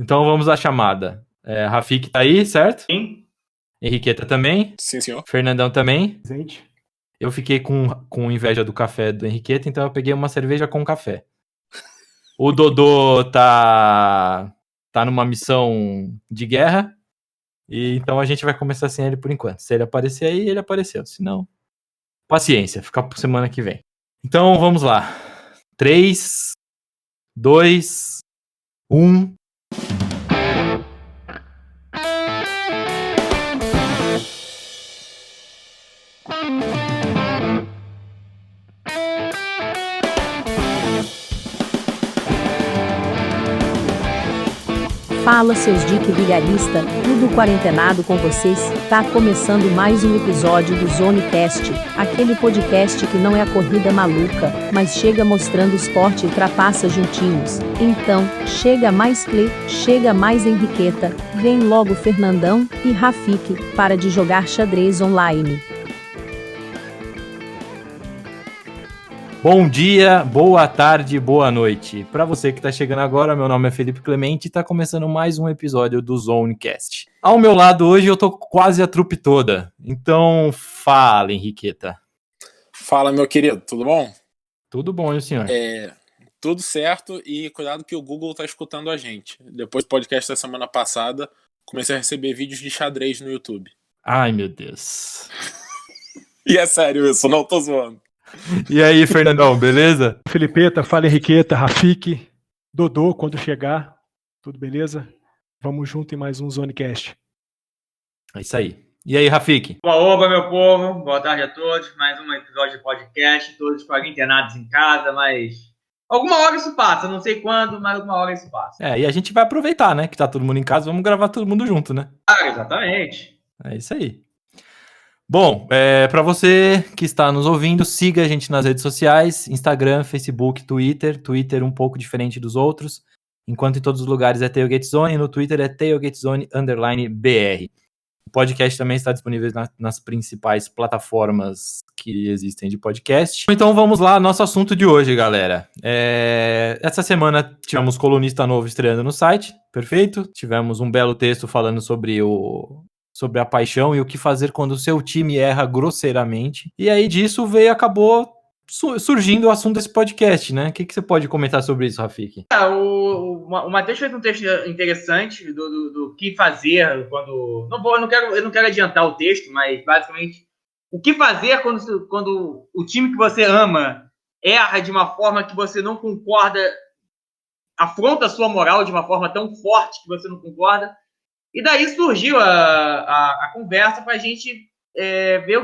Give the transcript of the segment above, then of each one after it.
Então vamos à chamada. Rafik tá aí, certo? Sim. Henriqueta também. Sim, senhor. Fernandão também. Presente. Eu fiquei com inveja do café do Henriqueta, então eu peguei uma cerveja com café. O Dodô tá numa missão de guerra, e então a gente vai começar sem ele por enquanto. Se ele aparecer aí, ele apareceu. Se não, paciência, fica por semana que vem. Então vamos lá. 3, 2, 1. Fala, seus dick vigarista, tudo quarentenado com vocês? Tá começando mais um episódio do Zonecast, aquele podcast que não é a corrida maluca, mas chega mostrando esporte e ultrapassa juntinhos. Então, chega mais Cle, chega mais Henriqueta, vem logo Fernandão e Rafik, para de jogar xadrez online. Bom dia, boa tarde, boa noite. Para você que está chegando agora, meu nome é Felipe Clemente e está começando mais um episódio do Zonecast. Ao meu lado hoje eu tô quase a trupe toda. Então, fala, Henriqueta. Fala, meu querido, tudo bom? Tudo bom, e o senhor? Tudo certo, e cuidado que o Google tá escutando a gente. Depois do podcast da semana passada, comecei a receber vídeos de xadrez no YouTube. Ai, meu Deus. E é sério isso, não tô zoando. E aí, Fernandão, beleza? Felipeta, fala Henriqueta, Rafik, Dodô, quando chegar. Tudo beleza? Vamos junto em mais um Zonecast. É isso aí. E aí, Rafik? Oba, meu povo. Boa tarde a todos. Mais um episódio de podcast. Todos quarentenados em casa, mas alguma hora isso passa. Não sei quando, mas alguma hora isso passa. E a gente vai aproveitar, né? Que tá todo mundo em casa, vamos gravar todo mundo junto, né? Ah, exatamente. É isso aí. Bom, para você que está nos ouvindo, siga a gente nas redes sociais, Instagram, Facebook, Twitter um pouco diferente dos outros, enquanto em todos os lugares é Tailgate Zone, no Twitter é TailgateZone_BR. O podcast também está disponível nas principais plataformas que existem de podcast. Então vamos lá, nosso assunto de hoje, galera. Essa semana tivemos colunista novo estreando no site, perfeito? Tivemos um belo texto falando sobre a paixão e o que fazer quando o seu time erra grosseiramente. E aí disso acabou surgindo o assunto desse podcast, né? O que você pode comentar sobre isso, Rafik? O Matheus fez um texto interessante do que fazer quando... Eu não quero adiantar o texto, mas basicamente o que fazer quando o time que você ama erra de uma forma que você não concorda, afronta a sua moral de uma forma tão forte que você não concorda. E daí surgiu a conversa para a gente ver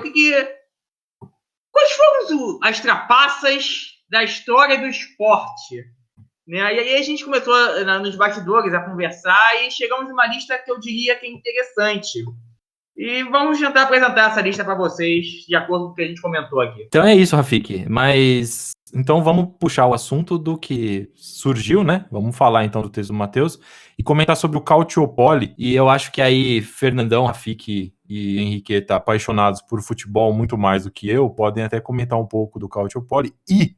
quais foram as trapaças da história do esporte. Né? E aí a gente começou nos bastidores a conversar e chegamos numa lista que eu diria que é interessante. E vamos tentar apresentar essa lista para vocês de acordo com o que a gente comentou aqui. Então é isso, Rafik. Mas então vamos puxar o assunto do que surgiu, né? Vamos falar então do texto do Matheus e comentar sobre o Calciopoli. E eu acho que aí Fernandão, Rafik e Henriqueta, apaixonados por futebol muito mais do que eu, podem até comentar um pouco do Calciopoli e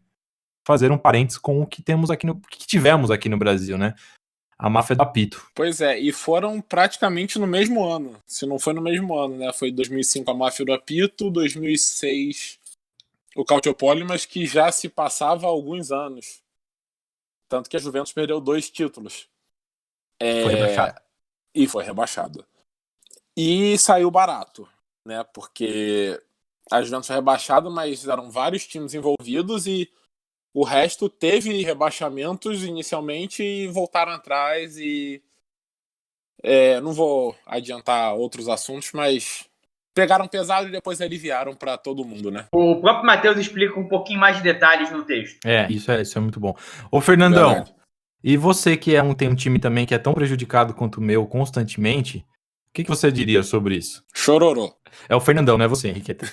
fazer um parênteses com o que tivemos aqui no Brasil, né? A máfia do apito. Pois é, e foram praticamente no mesmo ano. Se não foi no mesmo ano, né? Foi 2005 a máfia do apito, 2006 o Calciopoli, mas que já se passava há alguns anos. Tanto que a Juventus perdeu 2 títulos. Foi rebaixado. E foi rebaixado. E saiu barato, né? Porque a Juventus foi rebaixada, mas eram vários times envolvidos e o resto teve rebaixamentos inicialmente e voltaram atrás e... não vou adiantar outros assuntos, mas pegaram pesado e depois aliviaram para todo mundo, né? O próprio Matheus explica um pouquinho mais de detalhes no texto. Isso é muito bom. Ô, Fernandão, Verdade. E você que tem um time também que é tão prejudicado quanto o meu constantemente, o que você diria sobre isso? Chororô. É o Fernandão, não é você, Henriqueta.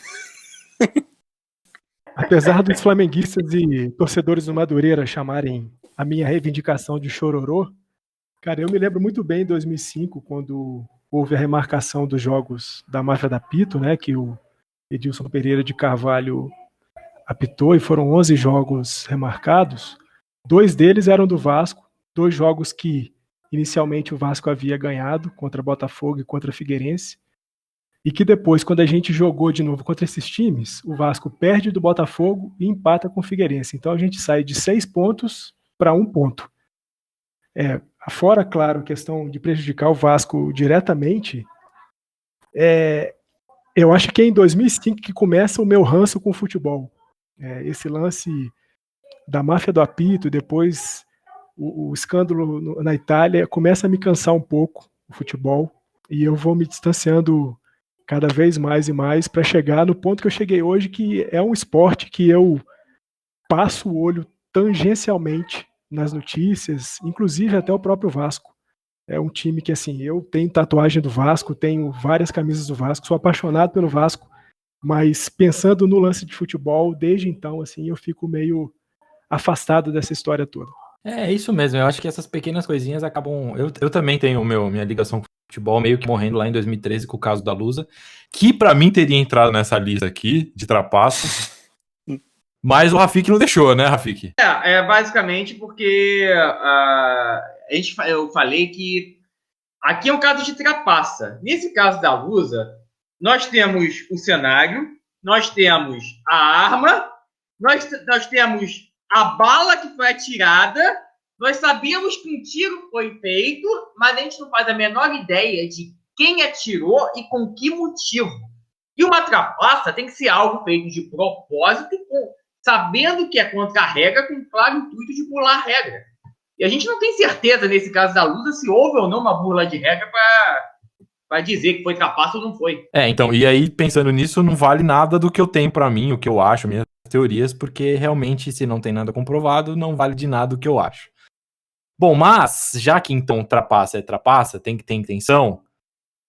Apesar dos flamenguistas e torcedores do Madureira chamarem a minha reivindicação de chororô, cara, eu me lembro muito bem em 2005, quando houve a remarcação dos jogos da máfia da apito, né, que o Edilson Pereira de Carvalho apitou, e foram 11 jogos remarcados. 2 deles eram do Vasco, 2 jogos que inicialmente o Vasco havia ganhado contra Botafogo e contra Figueirense, e que depois, quando a gente jogou de novo contra esses times, o Vasco perde do Botafogo e empata com o Figueirense. Então a gente sai de 6 pontos para 1 ponto. Fora, claro, a questão de prejudicar o Vasco diretamente, eu acho que é em 2005 que começa o meu ranço com o futebol. Esse lance da máfia do apito, depois o escândalo na Itália, começa a me cansar um pouco o futebol, e eu vou me distanciando cada vez mais e mais para chegar no ponto que eu cheguei hoje, que é um esporte que eu passo o olho tangencialmente nas notícias, inclusive até o próprio Vasco. É um time que, assim, eu tenho tatuagem do Vasco, tenho várias camisas do Vasco, sou apaixonado pelo Vasco, mas pensando no lance de futebol, desde então, assim, eu fico meio afastado dessa história toda. É isso mesmo, eu acho que essas pequenas coisinhas acabam... Eu também tenho minha ligação com o futebol meio que morrendo lá em 2013 com o caso da Lusa, que pra mim teria entrado nessa lista aqui, de trapaça, mas o Rafik não deixou, né, Rafik? Basicamente porque eu falei que aqui é um caso de trapaça. Nesse caso da Lusa, nós temos o cenário, nós temos a arma, nós temos a bala que foi atirada, nós sabemos que um tiro foi feito, mas a gente não faz a menor ideia de quem atirou e com que motivo. E uma trapaça tem que ser algo feito de propósito, sabendo que é contra a regra, com claro intuito de burlar a regra. E a gente não tem certeza, nesse caso da Lusa, se houve ou não uma burla de regra para dizer que foi trapaça ou não foi. Então, e aí, pensando nisso, não vale nada do que eu tenho pra mim, o que eu acho, minhas teorias, porque realmente, se não tem nada comprovado, não vale de nada o que eu acho. Bom, mas, já que então trapaça é trapaça, tem que ter intenção,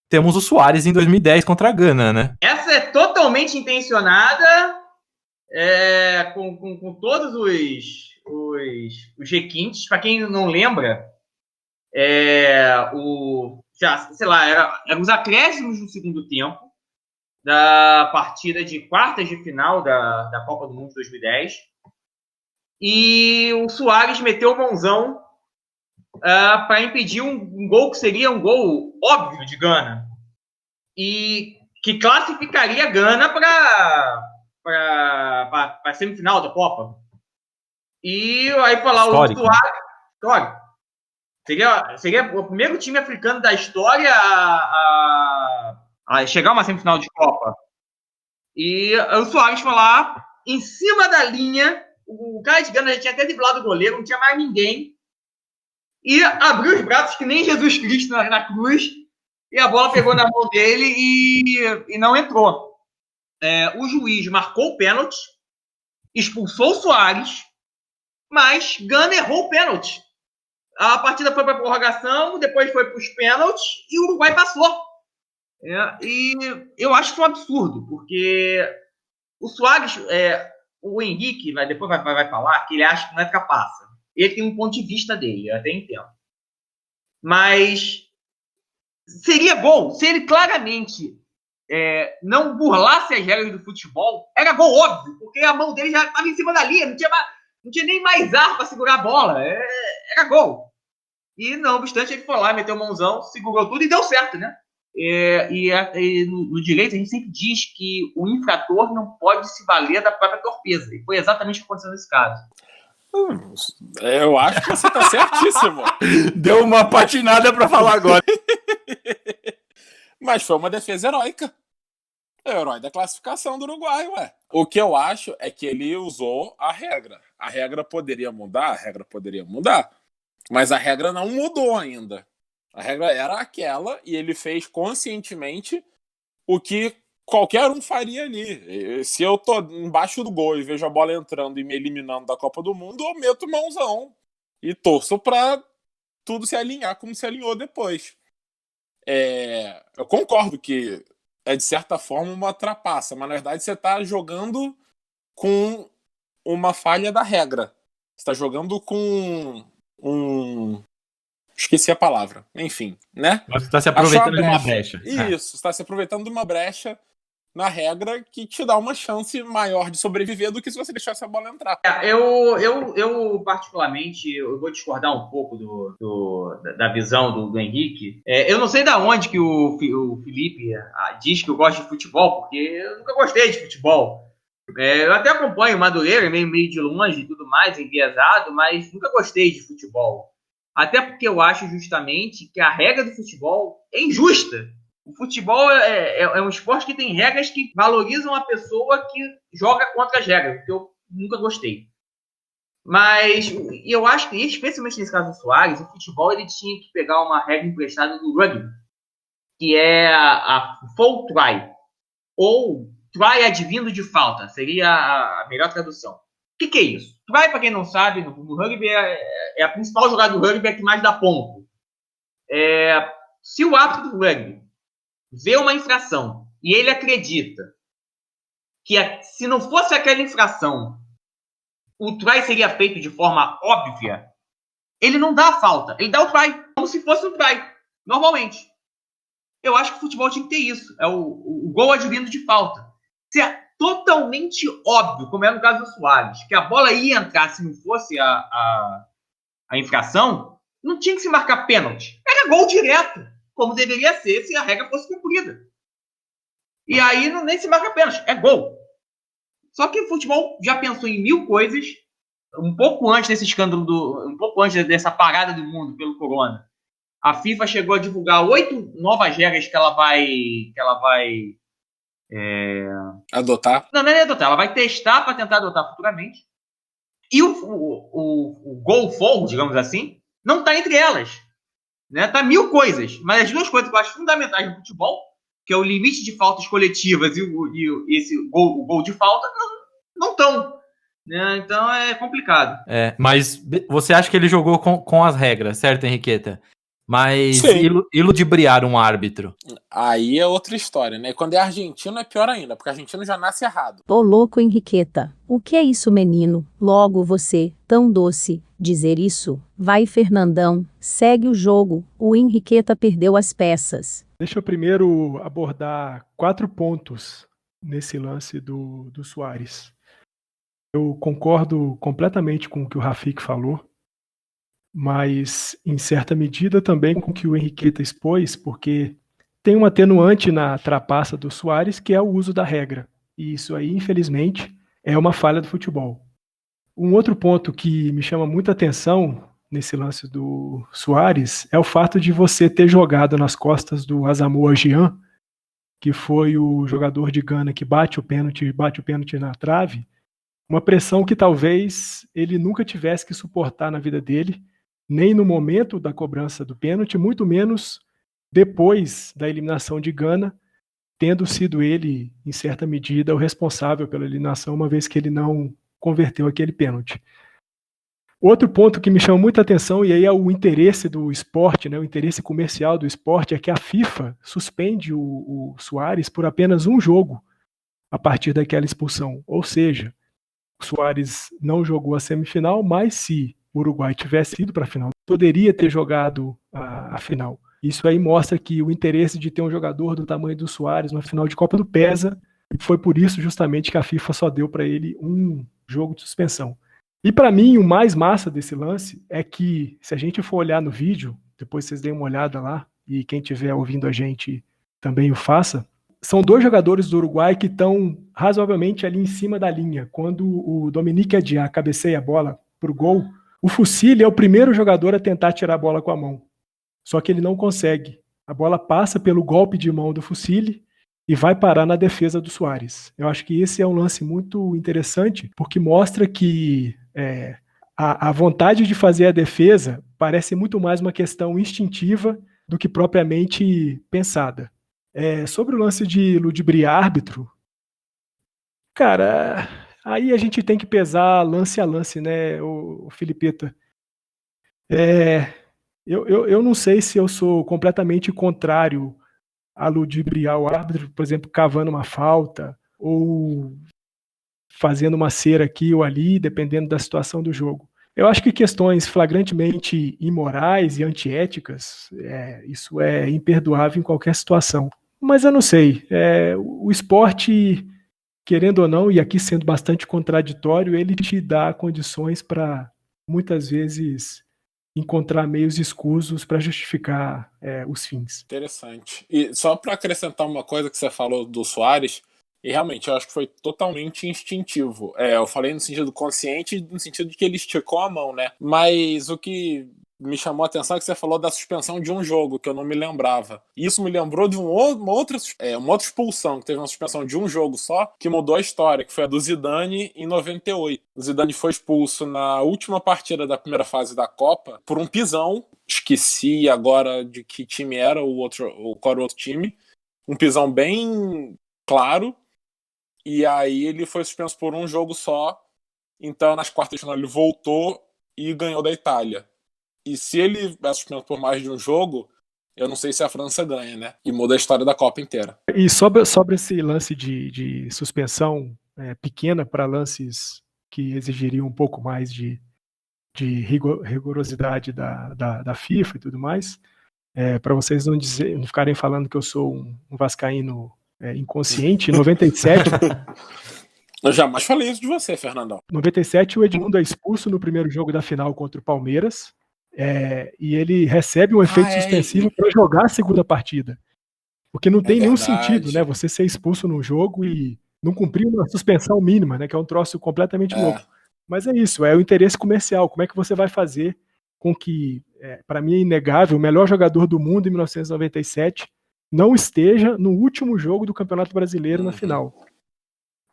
temos o Suárez em 2010 contra a Gana, né? Essa é totalmente intencionada, com todos os requintes. Para quem não lembra, eram os acréscimos no segundo tempo da partida de quartas de final da Copa do Mundo de 2010. E o Suárez meteu o mãozão para impedir um gol que seria um gol óbvio de Gana. E que classificaria a Gana para a semifinal da Copa. E aí falar o Suárez... Histórico. Seria o primeiro time africano da história a chegar a uma semifinal de Copa. E o Suárez foi lá, em cima da linha, o cara de Gana já tinha até driblado o goleiro, não tinha mais ninguém, e abriu os braços que nem Jesus Cristo na cruz, e a bola pegou na mão dele e não entrou. O juiz marcou o pênalti, expulsou o Suárez, mas Gana errou o pênalti. A partida foi para a prorrogação, depois foi para os pênaltis e o Uruguai passou. E eu acho isso um absurdo, porque o Suárez, o Henrique depois vai falar que ele acha que não é trapaça. Ele tem um ponto de vista dele, eu até entendo. Mas seria bom se ele claramente não burlasse as regras do futebol. Era gol óbvio, porque a mão dele já estava em cima da linha, não tinha nem mais ar para segurar a bola. Era gol. E não obstante, ele foi lá, meteu o mãozão, segurou tudo e deu certo, né? No direito, a gente sempre diz que o infrator não pode se valer da própria torpeza. E foi exatamente o que aconteceu nesse caso. Eu acho que você tá certíssimo. Deu uma patinada pra falar agora. Mas foi uma defesa heróica. É o herói da classificação do Uruguai, ué. O que eu acho é que ele usou a regra. A regra poderia mudar? Mas a regra não mudou ainda. A regra era aquela e ele fez conscientemente o que qualquer um faria ali. Se eu tô embaixo do gol e vejo a bola entrando e me eliminando da Copa do Mundo, eu meto mãozão e torço pra tudo se alinhar como se alinhou depois. Eu concordo que é de certa forma uma trapaça, mas na verdade você tá jogando com uma falha da regra. Você tá jogando com esqueci a palavra. Enfim, né? Você está se aproveitando de uma brecha. Isso, está se aproveitando de uma brecha na regra que te dá uma chance maior de sobreviver do que se você deixasse a bola entrar. Eu particularmente, eu vou discordar um pouco da visão do Henrique. Eu não sei de onde que o Felipe diz que eu gosto de futebol, porque eu nunca gostei de futebol. Eu até acompanho o Madureira, meio de longe e tudo mais, enviesado, mas nunca gostei de futebol. Até porque eu acho justamente que a regra do futebol é injusta. O futebol é um esporte que tem regras que valorizam a pessoa que joga contra as regras, que eu nunca gostei. Mas eu acho que, especialmente nesse caso do Suárez, o futebol ele tinha que pegar uma regra emprestada do rugby, que é a full try, ou try advindo de falta, seria a melhor tradução. O que é isso? Try, para quem não sabe, no rugby é a principal jogada do rugby, é a que mais dá ponto. Se o árbitro do rugby vê uma infração e ele acredita que se não fosse aquela infração, o try seria feito de forma óbvia, ele não dá a falta, ele dá o try, como se fosse um try, normalmente. Eu acho que o futebol tinha que ter isso, é o gol advindo de falta. Se é totalmente óbvio, como é no caso do Suárez, que a bola ia entrar se não fosse a infração, não tinha que se marcar pênalti, era gol direto, como deveria ser se a regra fosse cumprida. E aí nem se marca pênalti, é gol. Só que o futebol já pensou em 1000 coisas, um pouco antes desse escândalo, um pouco antes dessa parada do mundo pelo corona. A FIFA chegou a divulgar 8 novas regras que ela vai adotar. Não é adotar, ela vai testar para tentar adotar futuramente. E o goal for, digamos assim, não está entre elas. Né? Tá 1000 coisas, mas as 2 coisas que eu acho fundamentais no futebol, que é o limite de faltas coletivas e esse o gol de falta, não estão. Né? Então é complicado. Mas você acha que ele jogou com as regras, certo, Henriqueta? Mas iludibriar um árbitro. Aí é outra história, né? Quando é argentino é pior ainda, porque argentino já nasce errado. Ô louco, Henriqueta, o que é isso, menino? Logo você, tão doce, dizer isso? Vai, Fernandão, segue o jogo, o Henriqueta perdeu as peças. Deixa eu primeiro abordar 4 pontos nesse lance do Suárez. Eu concordo completamente com o que o Rafik falou, mas em certa medida também com o que o Henriqueta expôs, porque tem um atenuante na trapaça do Suárez, que é o uso da regra. E isso aí, infelizmente, é uma falha do futebol. Um outro ponto que me chama muita atenção nesse lance do Suárez é o fato de você ter jogado nas costas do Asamoah Gyan, que foi o jogador de Gana que bate o pênalti na trave, uma pressão que talvez ele nunca tivesse que suportar na vida dele, nem no momento da cobrança do pênalti, muito menos depois da eliminação de Gana, tendo sido ele, em certa medida, o responsável pela eliminação, uma vez que ele não converteu aquele pênalti. Outro ponto que me chama muita atenção, e aí é o interesse do esporte, né, o interesse comercial do esporte, é que a FIFA suspende o Suárez por apenas um jogo a partir daquela expulsão. Ou seja, o Suárez não jogou a semifinal, mas se o Uruguai tivesse ido para a final, poderia ter jogado a final. Isso aí mostra que o interesse de ter um jogador do tamanho do Suárez na final de Copa do pesa, e foi por isso justamente que a FIFA só deu para ele um jogo de suspensão. E para mim, o mais massa desse lance é que, se a gente for olhar no vídeo, depois vocês deem uma olhada lá, e quem estiver ouvindo a gente também o faça, são 2 jogadores do Uruguai que estão razoavelmente ali em cima da linha. Quando o Dominique Aguiar cabeceia a bola para o gol, o Fusilli é o primeiro jogador a tentar tirar a bola com a mão. Só que ele não consegue. A bola passa pelo golpe de mão do Fusilli e vai parar na defesa do Suárez. Eu acho que esse é um lance muito interessante, porque mostra que a vontade de fazer a defesa parece muito mais uma questão instintiva do que propriamente pensada. Sobre o lance de ludibriar árbitro, cara, aí a gente tem que pesar lance a lance, né, o Filipeta? Eu não sei se eu sou completamente contrário a ludibriar o árbitro, por exemplo, cavando uma falta ou fazendo uma cera aqui ou ali, dependendo da situação do jogo. Eu acho que questões flagrantemente imorais e antiéticas, isso é imperdoável em qualquer situação. Mas eu não sei. O esporte, querendo ou não, e aqui sendo bastante contraditório, ele te dá condições para, muitas vezes, encontrar meios escusos para justificar os fins. Interessante. E só para acrescentar uma coisa que você falou do Suárez, e realmente eu acho que foi totalmente instintivo. Eu falei no sentido consciente, no sentido de que ele esticou a mão, né? Mas o que me chamou a atenção é que você falou da suspensão de um jogo, que eu não me lembrava. Isso me lembrou de uma outra expulsão, que teve uma suspensão de um jogo só, que mudou a história, que foi a do Zidane em 98. O Zidane foi expulso na última partida da primeira fase da Copa por um pisão. Esqueci agora de que time era qual era o outro time. Um pisão bem claro. E aí ele foi suspenso por um jogo só. Então nas quartas de final ele voltou e ganhou da Itália. E se ele é suspenso por mais de um jogo, eu não sei se a França ganha, né? E muda a história da Copa inteira. E sobre esse lance de suspensão pequena para lances que exigiriam um pouco mais de rigorosidade da FIFA e tudo mais, para vocês não ficarem falando que eu sou um vascaíno inconsciente, em 97... Eu jamais falei isso de você, Fernandão. Em 97, o Edmundo é expulso no primeiro jogo da final contra o Palmeiras, e ele recebe um efeito suspensivo para jogar a segunda partida. Porque não tem nenhum sentido, né? Você ser expulso num jogo e não cumprir uma suspensão mínima, né? Que é um troço completamente louco. Mas é isso, é o interesse comercial. Como é que você vai fazer com que, para mim é inegável, o melhor jogador do mundo em 1997 não esteja no último jogo do Campeonato Brasileiro na final?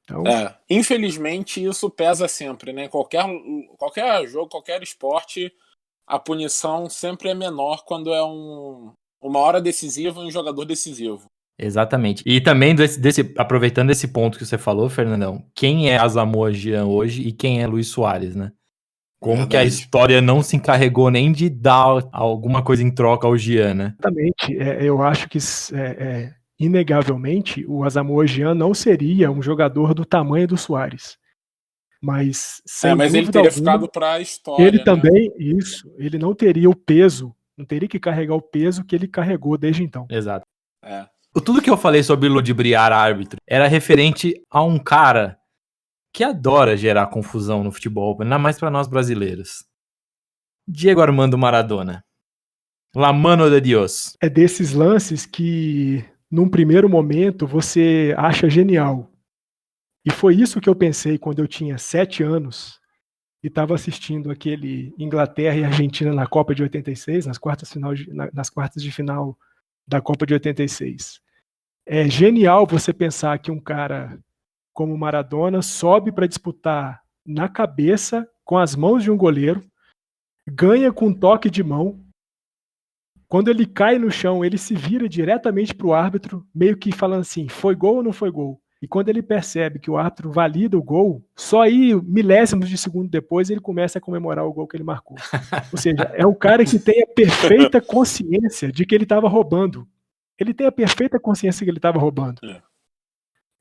Então... infelizmente isso pesa sempre, né? Qualquer jogo, qualquer esporte, a punição sempre é menor quando é uma hora decisiva e um jogador decisivo. Exatamente. E também, aproveitando esse ponto que você falou, Fernandão, quem é Asamoah Gyan hoje e quem é Luis Suárez, né? Como que a história não se encarregou nem de dar alguma coisa em troca ao Gyan, né? Exatamente. Eu acho que, inegavelmente, o Asamoah Gyan não seria um jogador do tamanho do Suárez. Mas, sem mas ele teria ficado para a história. Ele também, ele não teria o peso, não teria que carregar o peso que ele carregou desde então. Exato. Tudo que eu falei sobre ludibriar árbitro era referente a um cara que adora gerar confusão no futebol, ainda mais para nós brasileiros. Diego Armando Maradona. La mano de Dios. É desses lances que, num primeiro momento, você acha genial. E foi isso que eu pensei quando eu tinha 7 anos e estava assistindo aquele Inglaterra e Argentina na Copa de 86, nas quartas de final da Copa de 86. É genial você pensar que um cara como Maradona sobe para disputar na cabeça, com as mãos de um goleiro, ganha com um toque de mão. Quando ele cai no chão, ele se vira diretamente para o árbitro, meio que falando assim, foi gol ou não foi gol? E quando ele percebe que o árbitro valida o gol, só aí, milésimos de segundo depois, ele começa a comemorar o gol que ele marcou. Ou seja, é um cara que tem a perfeita consciência de que ele estava roubando. Ele tem a perfeita consciência que ele estava roubando.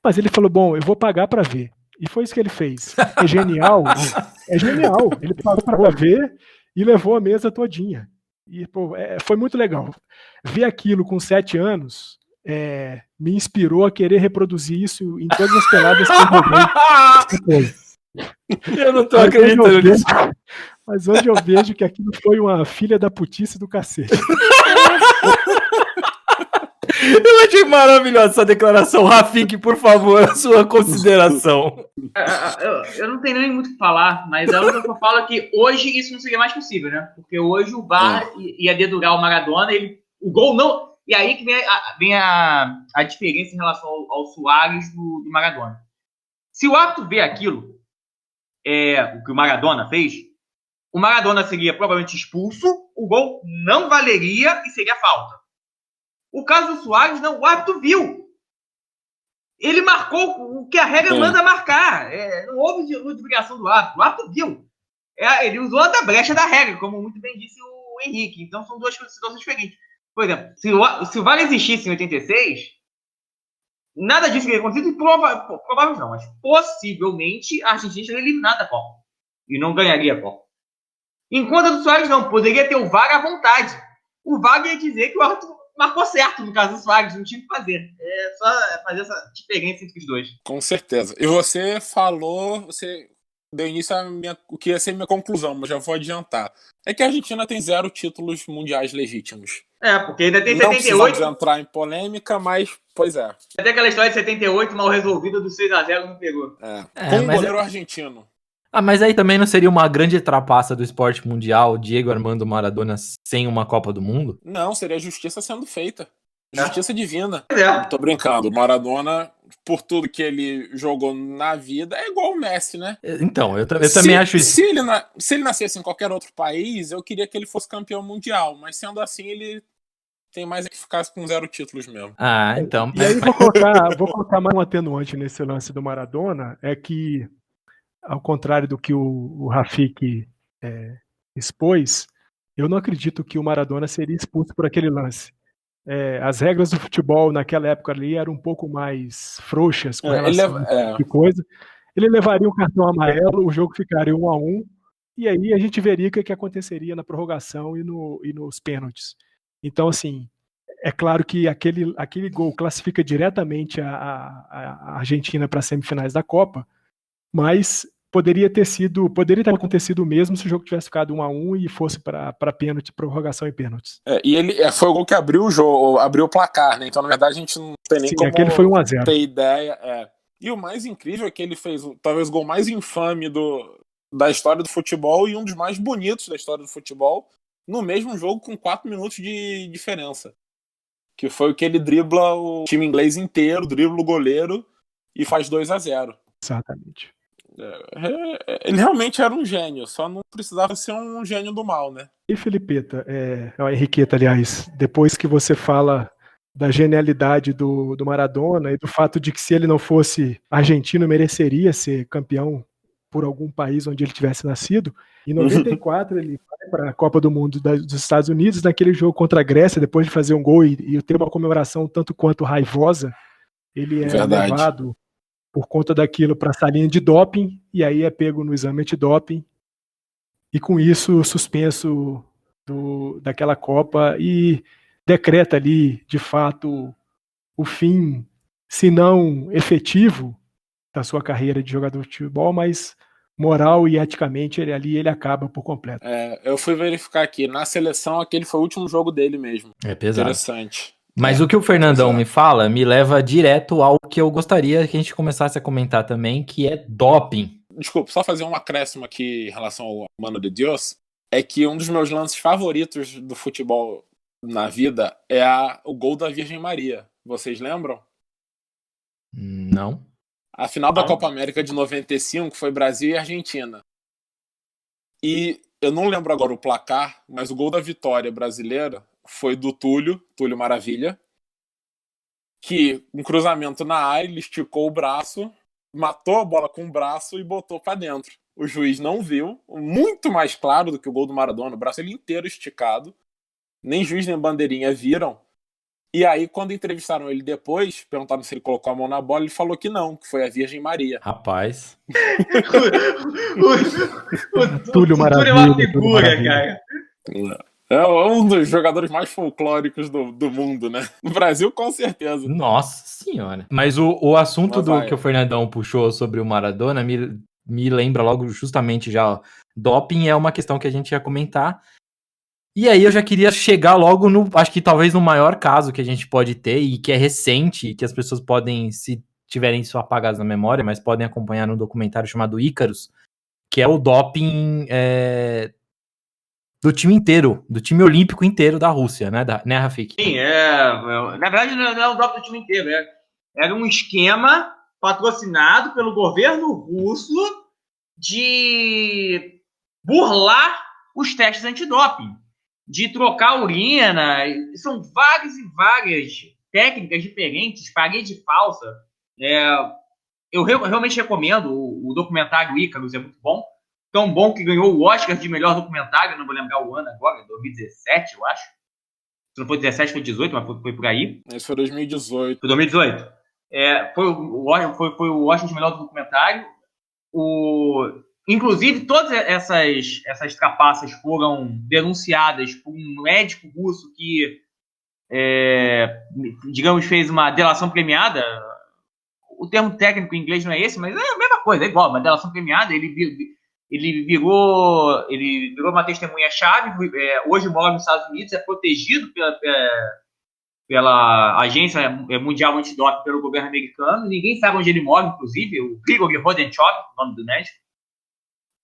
Mas ele falou, bom, eu vou pagar para ver. E foi isso que ele fez. É genial. É genial. Ele pagou para ver e levou a mesa todinha. E foi muito legal. Ver aquilo com 7 anos me inspirou a querer reproduzir isso em todas as peladas que eu joguei. Eu não tô acreditando nisso. Mas hoje eu vejo que aquilo foi uma filha da putice do cacete. Eu achei maravilhosa essa declaração. Rafik, por favor, a sua consideração. Eu não tenho nem muito o que falar, mas a única que eu falo é que hoje isso não seria mais possível, né? Porque hoje o VAR ia dedurar o Maradona, o gol não... E aí que vem a diferença em relação ao Suárez do Maradona. Se o árbitro vê aquilo, o que o Maradona fez, o Maradona seria provavelmente expulso, o gol não valeria e seria falta. O caso do Suárez, não, o árbitro viu. Ele marcou o que a regra manda marcar. Não houve ludibriação do árbitro. O árbitro viu. Ele usou a brecha da regra, como muito bem disse o Henrique. Então são duas situações diferentes. Por exemplo, se o VAR existisse em 86, nada disso teria acontecido, provavelmente não, mas possivelmente a Argentina seria eliminada da Copa. E não ganharia a Copa. Enquanto a do Suárez não, poderia ter o VAR à vontade. O VAR ia dizer que o árbitro marcou certo no caso do Soares, não tinha o que fazer. É só fazer essa diferença entre os dois. Com certeza. E você deu início o que ia ser minha conclusão, mas já vou adiantar. É que a Argentina tem 0 títulos mundiais legítimos. Porque ainda tem Não 78. precisamos entrar em polêmica, mas, pois é. Até aquela história de 78 mal resolvida do 6-0 no Peru. Com um goleiro argentino. Mas aí também não seria uma grande trapaça do esporte mundial Diego Armando Maradona sem uma Copa do Mundo? Não, seria justiça sendo feita. Justiça divina. É. Tô brincando. O Maradona, por tudo que ele jogou na vida, é igual o Messi, né? Então, eu também acho isso. Se ele nascesse em qualquer outro país, eu queria que ele fosse campeão mundial. Mas sendo assim, ele tem mais é que ficasse com 0 títulos mesmo. Então. E aí vou colocar mais um atenuante nesse lance do Maradona, é que, ao contrário do que o Rafik expôs, eu não acredito que o Maradona seria expulso por aquele lance. As regras do futebol naquela época ali eram um pouco mais frouxas com relação a esse tipo de coisa. Ele levaria um cartão amarelo, o jogo ficaria 1-1, e aí a gente veria o que aconteceria na prorrogação e nos pênaltis. Então, assim, é claro que aquele gol classifica diretamente a Argentina para as semifinais da Copa, mas poderia ter acontecido mesmo se o jogo tivesse ficado 1-1 e fosse para pênalti, prorrogação e pênaltis. E ele foi o gol que abriu o jogo, abriu o placar, né? Então, na verdade, a gente não tem nem como aquele foi 1-0. Ter ideia. E o mais incrível é que ele fez talvez o gol mais infame da história do futebol e um dos mais bonitos da história do futebol no mesmo jogo com 4 minutos de diferença. Que foi o que ele dribla o time inglês inteiro, dribla o goleiro e faz 2-0. Exatamente. Ele realmente era um gênio, só não precisava ser um gênio do mal, né? E Felipeta, Henriqueta, aliás, depois que você fala da genialidade do Maradona e do fato de que se ele não fosse argentino, mereceria ser campeão por algum país onde ele tivesse nascido, em 94 ele vai para a Copa do Mundo dos Estados Unidos, naquele jogo contra a Grécia, depois de fazer um gol e ter uma comemoração tanto quanto raivosa, ele é levado por conta daquilo para a salinha de doping, e aí é pego no exame antidoping, e com isso suspenso daquela Copa, e decreta ali, de fato, o fim, se não efetivo, da sua carreira de jogador de futebol, mas moral e eticamente ele acaba por completo. Eu fui verificar aqui, na seleção aquele foi o último jogo dele mesmo. É pesado. Interessante. Mas o que o Fernandão me fala me leva direto ao que eu gostaria que a gente começasse a comentar também, que é doping. Desculpa, só fazer um acréscimo aqui em relação ao Mano de Deus, é que um dos meus lances favoritos do futebol na vida é o gol da Virgem Maria. Vocês lembram? Não. A final da Copa América de 95 foi Brasil e Argentina. E eu não lembro agora o placar, mas o gol da vitória brasileira foi do Túlio Maravilha, que um cruzamento na área, ele esticou o braço, matou a bola com o braço e botou para dentro. O juiz não viu, muito mais claro do que o gol do Maradona, o braço ele inteiro esticado. Nem juiz nem bandeirinha viram. E aí, quando entrevistaram ele depois, perguntaram se ele colocou a mão na bola, ele falou que não, que foi a Virgem Maria. Rapaz. o Túlio Maravilha, é uma figura, cara. É um dos jogadores mais folclóricos do mundo, né? No Brasil, com certeza. Nossa senhora. Mas o assunto que o Fernandão puxou sobre o Maradona me lembra logo justamente já. Doping é uma questão que a gente ia comentar. E aí eu já queria chegar logo acho que talvez no maior caso que a gente pode ter e que é recente, que as pessoas podem, se tiverem isso apagados na memória, mas podem acompanhar no documentário chamado Ícaros, que é o doping do time inteiro, do time olímpico inteiro da Rússia, né, Rafik? Sim, na verdade não é o doping do time inteiro, era um esquema patrocinado pelo governo russo de burlar os testes antidoping, de trocar a urina. São várias e várias técnicas diferentes, parede falsa. Eu realmente recomendo o documentário Ícaros, é muito bom. Tão bom que ganhou o Oscar de melhor documentário, não vou lembrar o ano agora, 2017, eu acho. Se não foi 17, foi 18, mas foi por aí. Esse foi 2018. Foi 2018. Foi o Oscar de melhor documentário. Inclusive, todas essas trapaças foram denunciadas por um médico russo que digamos, fez uma delação premiada. O termo técnico em inglês não é esse, mas é a mesma coisa, é igual, uma delação premiada. Ele virou uma testemunha-chave, hoje mora nos Estados Unidos, é protegido pela Agência Mundial Antidoping, pelo governo americano. Ninguém sabe onde ele mora, inclusive, o Grigori Rodenchuk, o nome do médico.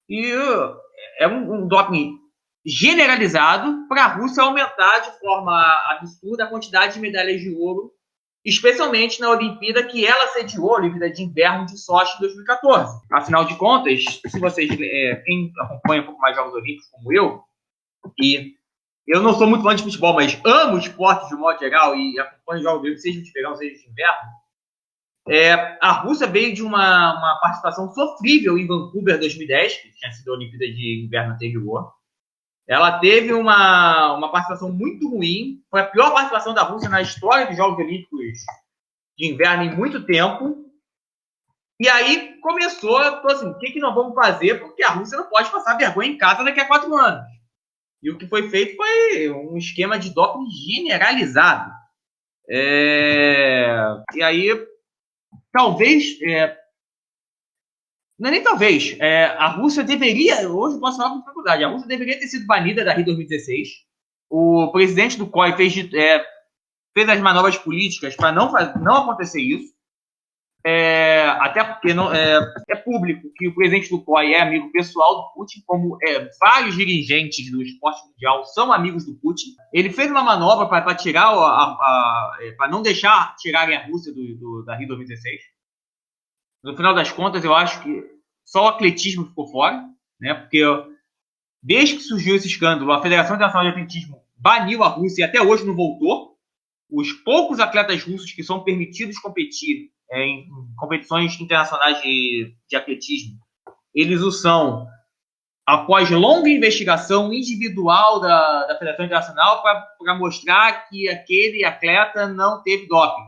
E é um doping generalizado para a Rússia aumentar de forma absurda a quantidade de medalhas de ouro, especialmente na Olimpíada que ela sediou, a Olimpíada de Inverno de Sochi em 2014. Afinal de contas, se vocês quem acompanha um pouco mais Jogos Olímpicos como eu, e eu não sou muito fã de futebol, mas amo esportes de modo geral e acompanho Jogos Olímpicos, seja de verão, seja de inverno, a Rússia veio de uma participação sofrível em Vancouver 2010, que tinha sido a Olimpíada de Inverno anterior. Ela teve uma participação muito ruim, foi a pior participação da Rússia na história dos Jogos Olímpicos de Inverno em muito tempo. E aí começou, assim, o que nós vamos fazer? Porque a Rússia não pode passar vergonha em casa daqui a 4 anos. E o que foi feito foi um esquema de doping generalizado. E aí, talvez... Não é nem talvez. A Rússia deveria, hoje eu posso falar com dificuldade, a Rússia deveria ter sido banida da Rio 2016. O presidente do COI fez as manobras políticas para não acontecer isso. Até porque é público que o presidente do COI é amigo pessoal do Putin, como vários dirigentes do esporte mundial são amigos do Putin. Ele fez uma manobra para tirar para não deixar tirarem a Rússia da Rio 2016. No final das contas, eu acho que só o atletismo ficou fora, né? Porque desde que surgiu esse escândalo, a Federação Internacional de Atletismo baniu a Rússia e até hoje não voltou. Os poucos atletas russos que são permitidos competir em competições internacionais de atletismo, eles o são após longa investigação individual da Federação Internacional para mostrar que aquele atleta não teve doping.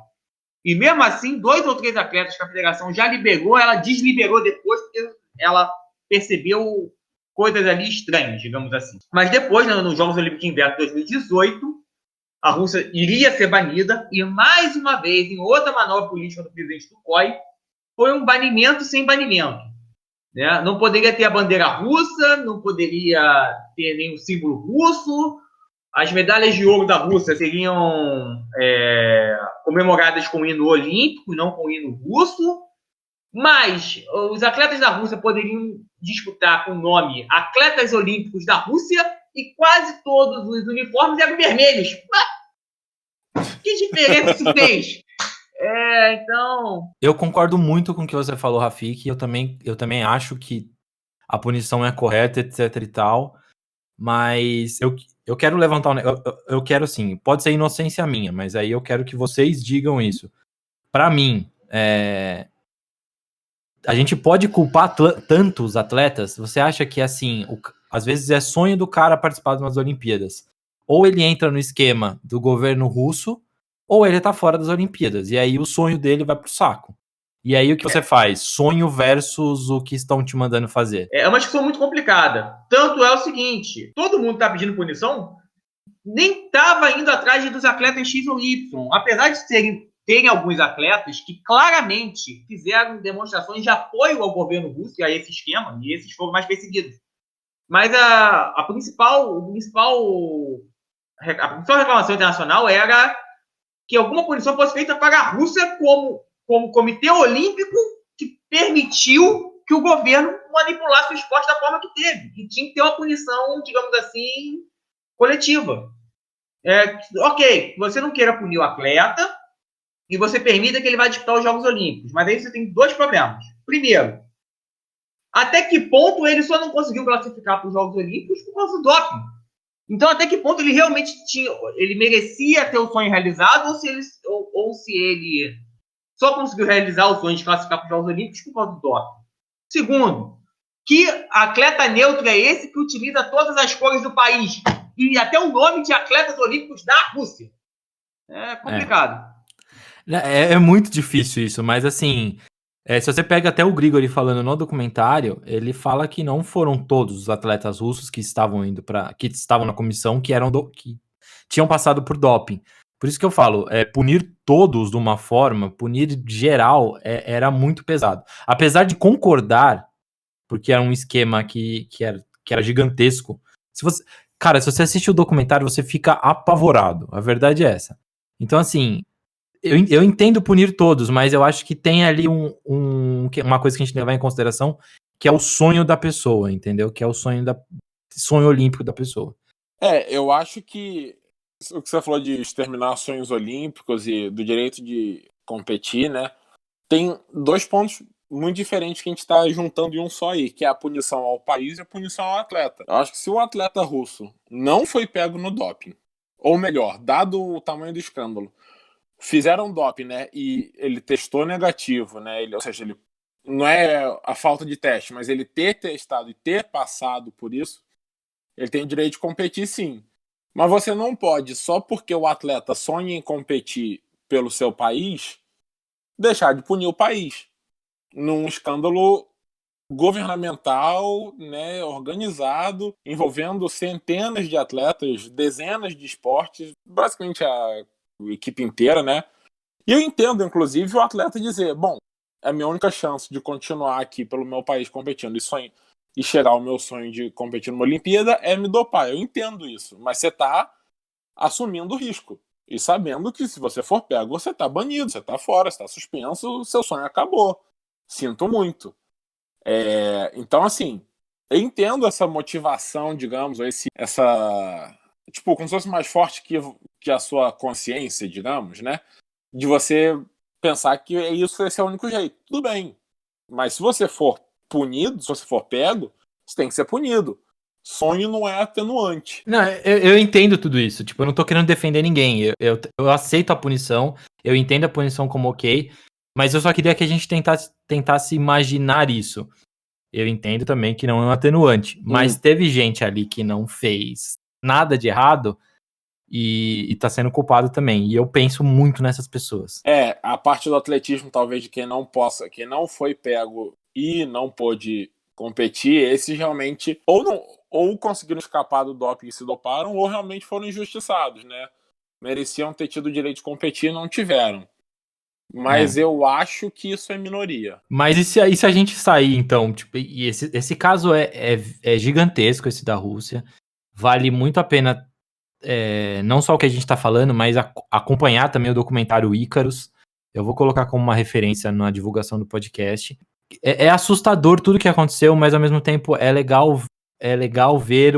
E mesmo assim, 2 ou 3 atletas que a federação já liberou, ela desliberou depois porque ela percebeu coisas ali estranhas, digamos assim. Mas depois, nos Jogos Olímpicos de Inverno de 2018, a Rússia iria ser banida e mais uma vez, em outra manobra política do presidente do COI, foi um banimento sem banimento. Né? Não poderia ter a bandeira russa, não poderia ter nenhum símbolo russo. As medalhas de ouro da Rússia seriam comemoradas com o hino olímpico, não com o hino russo. Mas os atletas da Rússia poderiam disputar com o nome Atletas Olímpicos da Rússia e quase todos os uniformes eram vermelhos. Que diferença isso fez? Então... Eu concordo muito com o que você falou, Rafik. Eu também acho que a punição é correta, etc e tal. Mas eu quero levantar eu quero, assim, pode ser inocência minha, mas aí eu quero que vocês digam isso. Pra mim, a gente pode culpar tantos atletas? Você acha que, assim, às vezes é sonho do cara participar de umas Olimpíadas? Ou ele entra no esquema do governo russo, ou ele tá fora das Olimpíadas. E aí o sonho dele vai pro saco. E aí o que você faz? Sonho versus o que estão te mandando fazer. É uma discussão muito complicada. Tanto é o seguinte, todo mundo tá pedindo punição, nem estava indo atrás dos atletas X ou Y. Apesar de terem alguns atletas que claramente fizeram demonstrações de apoio ao governo russo e a esse esquema, e esses foram mais perseguidos. Mas a principal reclamação internacional era que alguma punição fosse feita para a Rússia como Comitê Olímpico que permitiu que o governo manipulasse o esporte da forma que teve. E tinha que ter uma punição, digamos assim, coletiva. Ok, você não queira punir o atleta e você permita que ele vá disputar os Jogos Olímpicos. Mas aí você tem 2 problemas. Primeiro, até que ponto ele só não conseguiu classificar para os Jogos Olímpicos por causa do doping? Então, até que ponto ele realmente ele merecia ter o sonho realizado ou se ele só conseguiu realizar o sonho de classificar para os Jogos Olímpicos por causa do doping? Segundo, que atleta neutro é esse que utiliza todas as cores do país e até o nome de atletas olímpicos da Rússia? É complicado. É muito difícil isso, mas assim, se você pega até o Grigori falando no documentário, ele fala que não foram todos os atletas russos que estavam na comissão que tinham passado por doping. Por isso que eu falo, punir todos de uma forma, punir geral, era muito pesado. Apesar de concordar, porque era um esquema que era gigantesco. Cara, se você assiste o documentário, você fica apavorado. A verdade é essa. Então, assim, eu entendo punir todos, mas eu acho que tem ali uma coisa que a gente levar em consideração, que é o sonho da pessoa, entendeu? Que é o sonho olímpico da pessoa. Eu acho que o que você falou de exterminar sonhos olímpicos e do direito de competir, né? Tem 2 pontos muito diferentes que a gente está juntando em um só aí, que é a punição ao país e a punição ao atleta. Eu acho que se o atleta russo não foi pego no doping, ou melhor, dado o tamanho do escândalo, fizeram doping, né? E ele testou negativo, né? Ou seja, ele não é a falta de teste, mas ele ter testado e ter passado por isso, ele tem o direito de competir, sim. Mas você não pode, só porque o atleta sonha em competir pelo seu país, deixar de punir o país num escândalo governamental, né, organizado, envolvendo centenas de atletas, dezenas de esportes, basicamente a equipe inteira, né? E eu entendo, inclusive, o atleta dizer, bom, é a minha única chance de continuar aqui pelo meu país competindo e chegar ao meu sonho de competir numa Olimpíada é me dopar. Eu entendo isso, mas você está assumindo o risco e sabendo que se você for pego, você está banido, você está fora, você está suspenso, seu sonho acabou. Sinto muito. Então, assim, eu entendo essa motivação, digamos, essa tipo, como se fosse mais forte que a sua consciência, digamos, né? De você pensar que esse é o único jeito. Tudo bem. Mas se você for punido, se você for pego, você tem que ser punido. Sonho não é atenuante. Não, eu entendo tudo isso. Tipo, eu não tô querendo defender ninguém. Eu aceito a punição, eu entendo a punição como ok, mas eu só queria que a gente tentasse imaginar isso. Eu entendo também que não é um atenuante, mas teve gente ali que não fez nada de errado e tá sendo culpado também. E eu penso muito nessas pessoas. A parte do atletismo, talvez, de quem não foi pego e não pôde competir, esses realmente ou conseguiram escapar do doping e se doparam, ou realmente foram injustiçados, né? Mereciam ter tido o direito de competir e não tiveram. Mas eu acho que isso é minoria. Mas e se a gente sair, então? Tipo, e esse caso é gigantesco, esse da Rússia. Vale muito a pena, não só o que a gente tá falando, mas acompanhar também o documentário Ícaros. Eu vou colocar como uma referência na divulgação do podcast. É assustador tudo que aconteceu, mas ao mesmo tempo é legal ver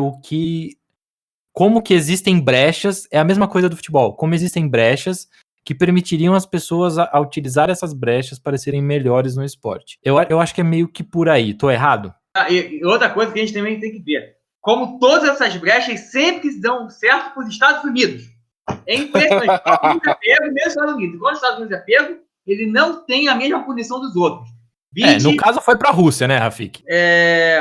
como que existem brechas. É a mesma coisa do futebol. Como existem brechas que permitiriam as pessoas a utilizar essas brechas para serem melhores no esporte. Eu acho que é meio que por aí. Tô errado? E outra coisa que a gente também tem que ver. Como todas essas brechas sempre dão certo para os Estados Unidos. É impressionante. Os Estados Unidos é pego, mesmo os Estados Unidos. Quando os Estados Unidos é pego, ele não tem a mesma punição dos outros. No caso foi pra Rússia, né, Rafik?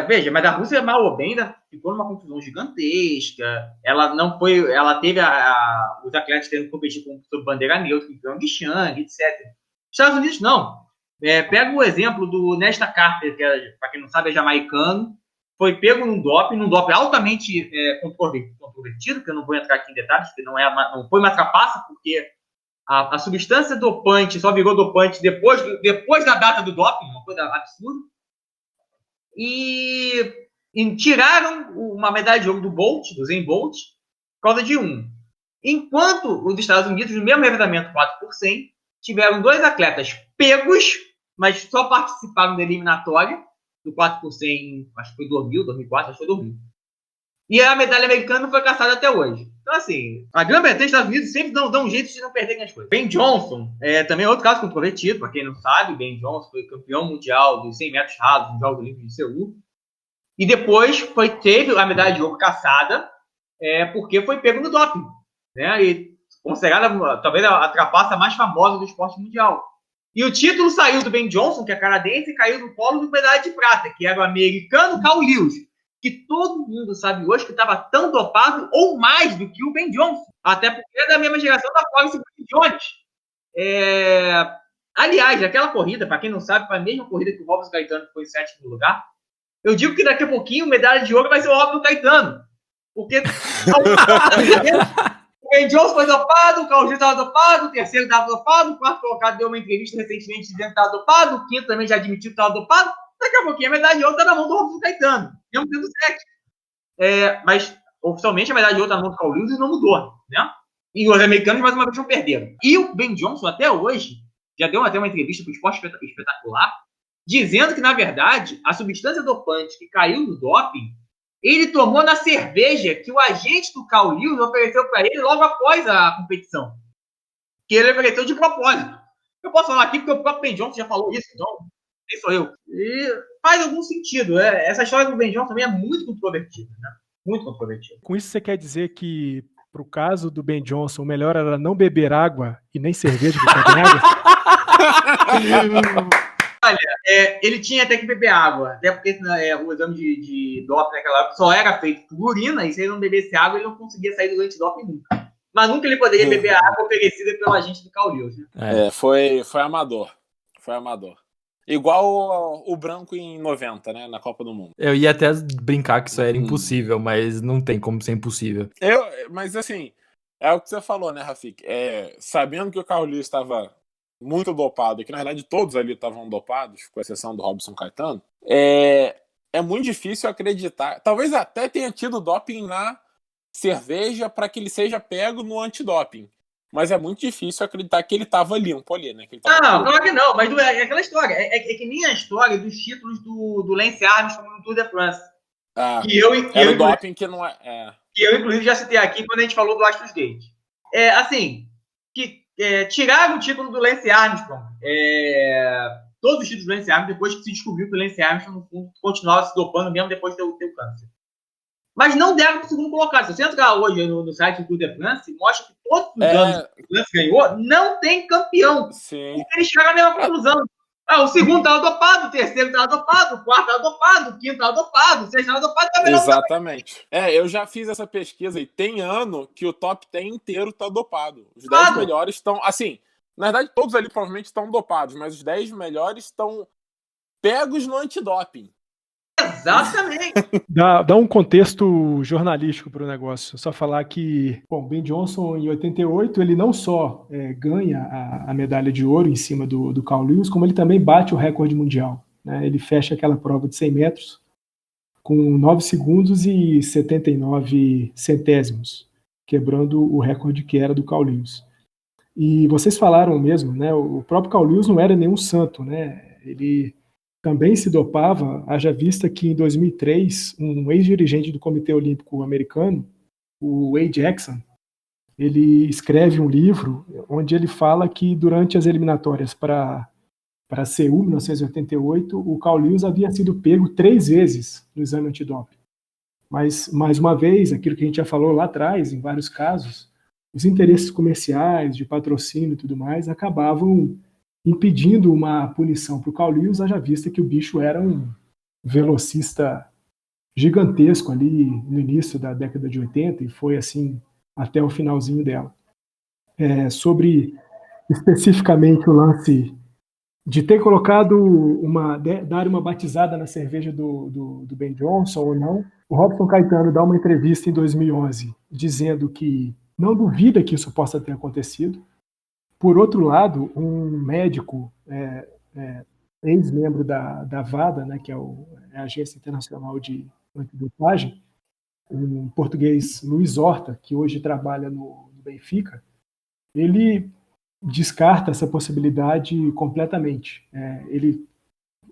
Veja, mas a Rússia, mal ou bem, ficou numa confusão gigantesca. Ela não foi. Ela teve os atletas tendo que competir sob bandeira neutra, com Pyeongchang, etc. Estados Unidos, não. Pega o exemplo do Nesta Carter, que, para quem não sabe, é jamaicano. Foi pego num doping altamente controvertido, que eu não vou entrar aqui em detalhes, porque não foi uma trapaça, porque a substância dopante só virou dopante depois da data do doping, uma coisa absurda. E tiraram uma medalha de ouro do Usain Bolt, por causa de Enquanto os Estados Unidos, no mesmo revezamento 4%, tiveram 2 atletas pegos, mas só participaram da eliminatória, do 4%, acho que foi 2004, acho que foi 2000. E a medalha americana não foi caçada até hoje. Então, assim, a Grã-Bretanha e os Estados Unidos sempre dão um jeito de não perderem as coisas. Ben Johnson, também é outro caso controvertido, para quem não sabe. Ben Johnson foi campeão mundial dos 100 metros rasos nos Jogos Olímpicos de Seul. E depois teve a medalha de ouro caçada, porque foi pego no doping. Né? E considerada talvez a trapaça mais famosa do esporte mundial. E o título saiu do Ben Johnson, que é canadense, e caiu no polo do medalha de prata, que era o americano Carl Lewis, que todo mundo sabe hoje que estava tão dopado ou mais do que o Ben Johnson. Até porque é da mesma geração da Florence Jones. Aliás, aquela corrida, para quem não sabe, foi a mesma corrida que o Robson Caetano foi em 7º lugar. Eu digo que daqui a pouquinho medalha de ouro vai ser o Robson Caetano. Porque Ben Johnson foi dopado, o Carl Lewis estava dopado, o terceiro estava dopado, o quarto colocado deu uma entrevista recentemente dizendo que estava dopado, o quinto também já admitiu que estava dopado. Daqui a pouquinho a medalha de ouro está na mão do Robson Caetano, mesmo tendo sete. Mas oficialmente a medalha de ouro está na mão do Carl Lewis e não mudou, né? E os americanos mais uma vez não perderam. E o Ben Johnson até hoje já deu até uma entrevista para o Esporte Espetacular dizendo que, na verdade, a substância dopante que caiu no doping, ele tomou na cerveja que o agente do Carl Lewis ofereceu para ele logo após a competição. Que ele ofereceu de propósito. Eu posso falar aqui porque o próprio Ben Johnson já falou isso, então nem sou eu. E faz algum sentido. Essa história do Ben Johnson também é muito controvertida, né? Muito controvertida. Com isso você quer dizer que, pro caso do Ben Johnson, o melhor era não beber água e nem cerveja de Copenhague? Olha, ele tinha até que beber água, até porque o exame de doping naquela época só era feito por urina, e se ele não bebesse água, ele não conseguia sair do antidoping nunca. Mas nunca ele poderia beber a água oferecida pelo agente do Carl Lewis. Né? Foi amador. Foi amador. Igual o branco em 90, né? Na Copa do Mundo. Eu ia até brincar que isso era impossível, mas não tem como ser impossível. Mas assim, é o que você falou, né, Rafik? Sabendo que o Carl Lewis estava muito dopado, e que na verdade todos ali estavam dopados, com exceção do Robson Caetano, é muito difícil acreditar. Talvez até tenha tido doping na cerveja para que ele seja pego no antidoping. Mas é muito difícil acreditar que ele estava limpo ali, né? Claro que não, mas é aquela história. É que nem a história dos títulos do Lance Armstrong no Tour de France. Era o doping que não é. Que eu, inclusive, já citei aqui quando a gente falou do Astros Gate. Tiraram o título do Lance Armstrong. Todos os títulos do Lance Armstrong, depois que se descobriu que o Lance Armstrong, no fundo, continuava se dopando mesmo depois de ter o câncer. Mas não deram para o segundo colocado. Se você entrar hoje no site do Tour de France, mostra que todos os anos que o Lance ganhou, não tem campeão. Sim. Eles chegaram à mesma conclusão. O segundo estava dopado, o terceiro estava dopado, o quarto estava dopado, o quinto estava dopado, o sexto estava dopado. Exatamente. Eu já fiz essa pesquisa e tem ano que o top 10 inteiro está dopado. Os 10 melhores estão... Assim, na verdade, todos ali provavelmente estão dopados, mas os 10 melhores estão pegos no antidoping. Exatamente. Dá um contexto jornalístico para o negócio. Só falar que, Ben Johnson, em 88, ele não só ganha a medalha de ouro em cima do Carl Lewis, como ele também bate o recorde mundial. Né? Ele fecha aquela prova de 100 metros com 9 segundos e 79 centésimos, quebrando o recorde que era do Carl Lewis. E vocês falaram mesmo, né? O próprio Carl Lewis não era nenhum santo, né? Ele também se dopava, haja vista que em 2003, um ex-dirigente do Comitê Olímpico Americano, o Wade Jackson, ele escreve um livro onde ele fala que durante as eliminatórias para Seul, 1988, o Carl Lewis havia sido pego 3 vezes no exame antidoping. Mas, mais uma vez, aquilo que a gente já falou lá atrás, em vários casos, os interesses comerciais, de patrocínio e tudo mais, acabavam impedindo uma punição para o Carl Lewis, haja vista que o bicho era um velocista gigantesco ali no início da década de 80 e foi assim até o finalzinho dela. Sobre especificamente o lance de ter colocado dar uma batizada na cerveja do Ben Johnson ou não, o Robson Caetano dá uma entrevista em 2011 dizendo que não duvida que isso possa ter acontecido. Por outro lado, um médico, ex-membro da VADA, né, que é a Agência Internacional de Antidopagem, um português, Luiz Horta, que hoje trabalha no Benfica, ele descarta essa possibilidade completamente. Ele,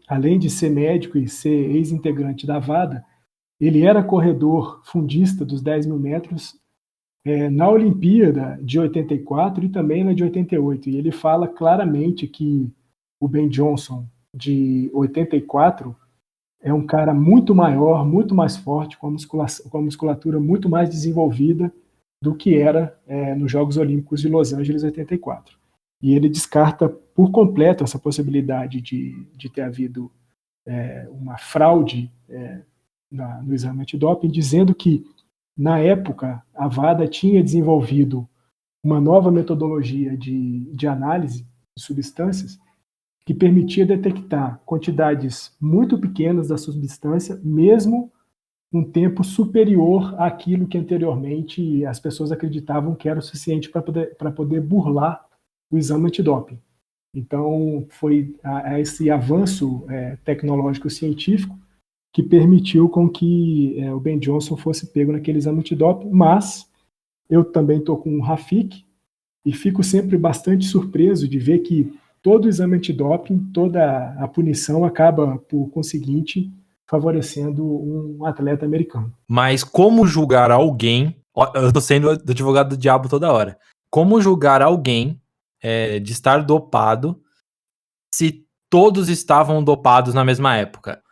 além de ser médico e ser ex-integrante da VADA, ele era corredor fundista dos 10 mil metros na Olimpíada de 84 e também na de 88. E ele fala claramente que o Ben Johnson, de 84, é um cara muito maior, muito mais forte, com a musculatura muito mais desenvolvida do que era nos Jogos Olímpicos de Los Angeles 84. E ele descarta por completo essa possibilidade de ter havido uma fraude no exame antidoping, dizendo que na época, a VADA tinha desenvolvido uma nova metodologia de análise de substâncias que permitia detectar quantidades muito pequenas da substância, mesmo um tempo superior àquilo que anteriormente as pessoas acreditavam que era o suficiente para poder burlar o exame antidoping. Então, foi esse avanço tecnológico científico que permitiu com que o Ben Johnson fosse pego naquele exame antidoping, mas eu também estou com o Rafik e fico sempre bastante surpreso de ver que todo o exame antidoping, toda a punição acaba, por conseguinte, favorecendo um atleta americano. Mas como julgar alguém... Eu tô sendo advogado do diabo toda hora. Como julgar alguém de estar dopado se todos estavam dopados na mesma época?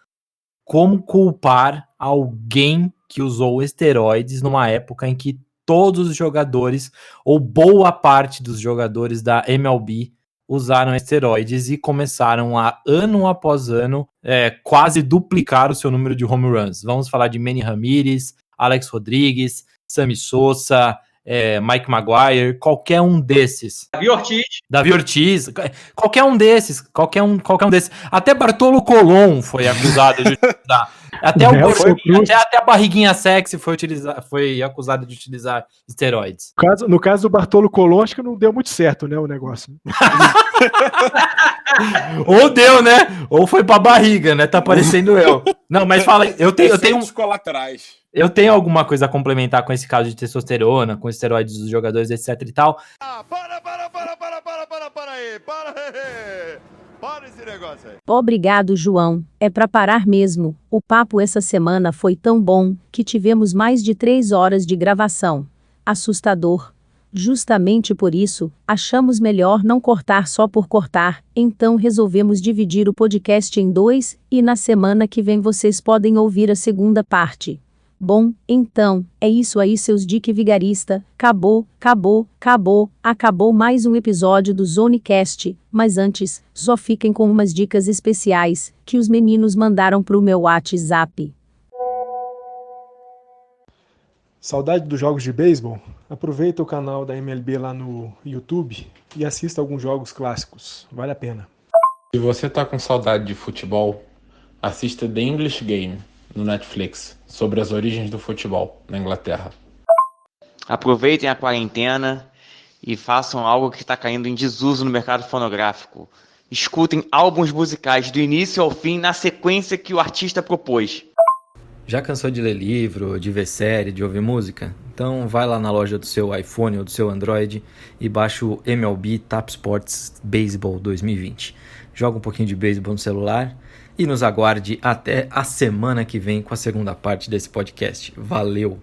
Como culpar alguém que usou esteroides numa época em que todos os jogadores, ou boa parte dos jogadores da MLB, usaram esteroides e começaram a, ano após ano, quase duplicar o seu número de home runs? Vamos falar de Manny Ramirez, Alex Rodrigues, Sammy Sosa, Mike Maguire, qualquer um desses. Davi Ortiz, qualquer um desses. Até Bartolo Colon foi acusado de utilizar. Até a barriguinha sexy foi acusado de utilizar esteroides. No caso do Bartolo Colon, acho que não deu muito certo, né, o negócio. Ou deu, né? Ou foi pra barriga, né? Tá parecendo eu. Não, mas fala, eu tenho colaterais. Eu tenho alguma coisa a complementar com esse caso de testosterona, com esteroides dos jogadores, etc e tal. Para esse negócio aí. Obrigado, João. É pra parar mesmo. O papo essa semana foi tão bom que tivemos mais de 3 horas de gravação. Assustador. Justamente por isso, achamos melhor não cortar só por cortar, então resolvemos dividir o podcast em 2, e na semana que vem vocês podem ouvir a segunda parte. Bom, então, é isso aí, seus Dick Vigarista. Acabou mais um episódio do Zonecast, mas antes, só fiquem com umas dicas especiais, que os meninos mandaram pro meu WhatsApp. Saudade dos jogos de beisebol? Aproveita o canal da MLB lá no YouTube e assista alguns jogos clássicos, vale a pena. Se você tá com saudade de futebol, assista The English Game no Netflix, sobre as origens do futebol na Inglaterra. Aproveitem a quarentena e façam algo que está caindo em desuso no mercado fonográfico. Escutem álbuns musicais do início ao fim na sequência que o artista propôs. Já cansou de ler livro, de ver série, de ouvir música? Então vai lá na loja do seu iPhone ou do seu Android e baixa o MLB Tap Sports Baseball 2020. Joga um pouquinho de beisebol no celular e nos aguarde até a semana que vem com a segunda parte desse podcast. Valeu!